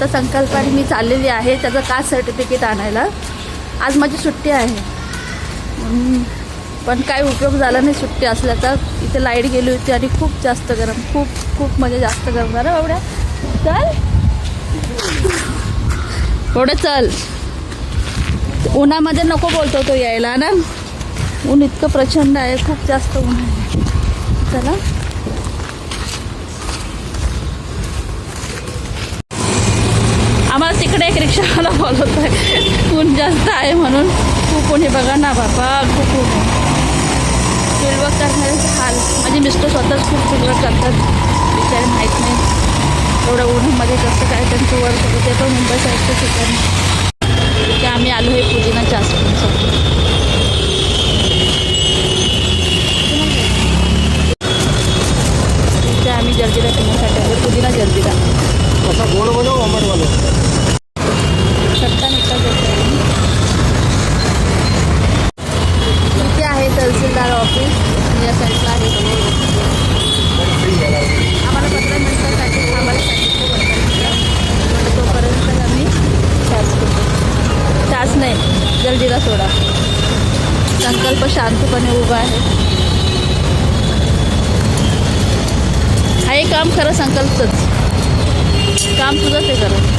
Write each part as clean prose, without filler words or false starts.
आता संकल्प आणि मी चाललेली आहे त्याचं कास्ट सर्टिफिकेट आणायला. आज माझी सुट्टी आहे, पण काही उपयोग झाला नाही सुट्टी असल्याचा. इथे लाईट गेली होती आणि खूप जास्त गरम, खूप म्हणजे जास्त गरम झालं. बाबड्या चल, थोडं चल. उन्हामध्ये नको बोलतो तो यायला ना, ऊन इतकं प्रचंड आहे, खूप जास्त ऊन आहे. चला आम्हाला तिकडे एक रिक्षावाला बोलवत आहे, ऊन जास्त आहे म्हणून. खूप ऊन आहे बघा ना बाबा, खूप ऊन आहे. फील्डवर्क करण्याचे हाल. माझे मिस्टर स्वतःच खूप फील्डवर्क करतात, विचार माहीत नाही एवढं उन्हामध्ये कसं काय त्यांचं वर्क होतं. ते पण मुंबई साईडच्या ठिकाणी. इथे आम्ही आलो आहे पुदिनाच्या आसपास. इथे आम्ही जलजिरा पिण्यासाठी आलो, पुदिना जलजिरा. इथे आहे तहसीलदार ऑफिस, या साईडला आहे. आम्हाला 15 मिनिटासाठी थांबायला सांगितलं. तोपर्यंत आम्ही चहाच नाही, जलजिरा सोडा. संकल्प शांतपणे उभा आहे. हे काम खरं संकल्पच काम तुझंच आहे खरं.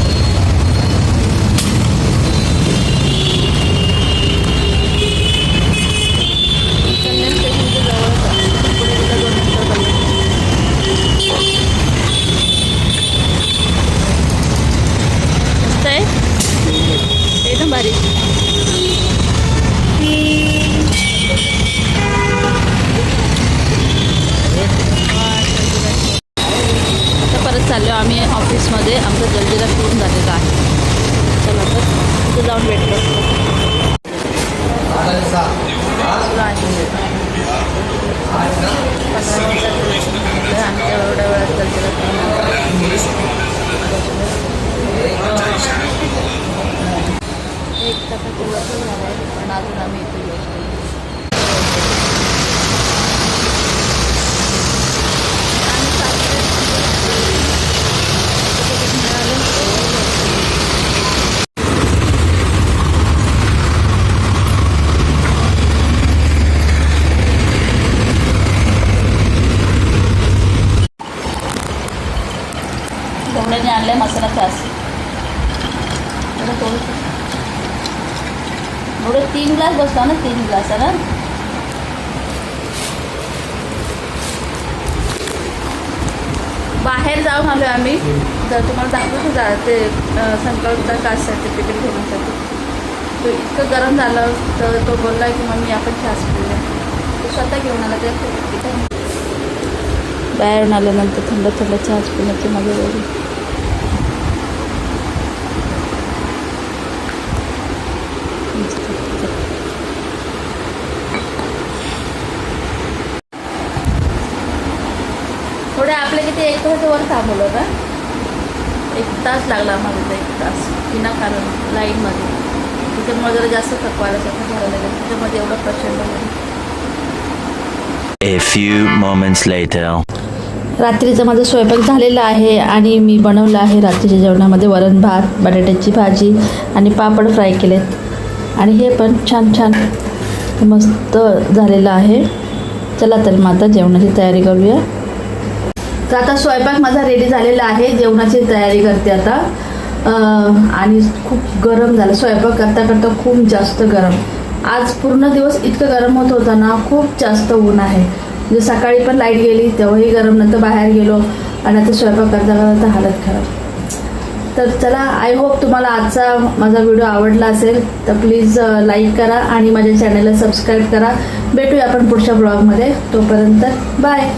कल्याण स्टेशनच्या जवळच आहे, पुढे गेला 2 मिनिटं कल्याण. मस्त आहे एकदम भारी. परत चाललो आम्ही ऑफिसमध्ये. आमचा जलजिरा पिऊन झालेला आहे. चला तर तिथे जाऊन भेटलो. आमच्या एवढ्या वेळात जलजिरा एक तासाचं वर्ष झालं आहे, पण अजून आम्ही इथे बसतो. गवळ्याने आणलाय मसाला सास. एवढं 3 ग्लास बसला ना, 3 ग्लास ना. बाहेर जाऊन आलो आम्ही. तर तुम्हाला दाखवतो जा ते संकल्पचा कास्ट सर्टिफिकेट घेण्यासाठी. तो इतकं गरम झालं तर तो बोलला की मम्मी आपण चहाच पिऊया. तो स्वतः घेऊन आला. त्या बाहेरून आल्यानंतर थंड थंड चहाच पिण्याची मजा वेगळी. थोडे आपले किती 1 तासाच्या वर थांबवलं का. 1 तास लागला आम्हाला. 1 तास विनाकारण लाईनमध्ये. त्याच्यामुळे जरा जास्त थकवायला झालं लागेल. त्याच्यामध्ये एवढं प्रचंड. A few moments later. रात्रीचा माझा स्वयंपाक झालेला आहे आणि मी बनवलं आहे रात्रीच्या जेवणामध्ये वरण भात, बटाट्याची भाजी आणि पापड फ्राय केलेत. आणि हे पण छान छान मस्त झालेलं आहे. चला तर मग आता जेवणाची तयारी करूया. तर आता स्वयंपाक माझा रेडी झालेला आहे. जेवणाची तयारी करते आता. आणि खूप गरम झालं स्वयंपाक करता करता, खूप जास्त गरम. आज पूर्ण दिवस इतकं गरम होत होता ना, खूप जास्त ऊन आहे. म्हणजे सकाळी पण लाईट गेली तेव्हाही गरम, नंतर बाहेर गेलो आणि आता स्वयंपाक करता करता हालत खराब. तर चला, आय होप तुम्हाला आजचा माझा व्हिडिओ आवडला असेल तर प्लीज लाईक करा आणि माझ्या चॅनलला सबस्क्राईब करा. भेटूया आपण पुढच्या ब्लॉगमध्ये. तोपर्यंत बाय.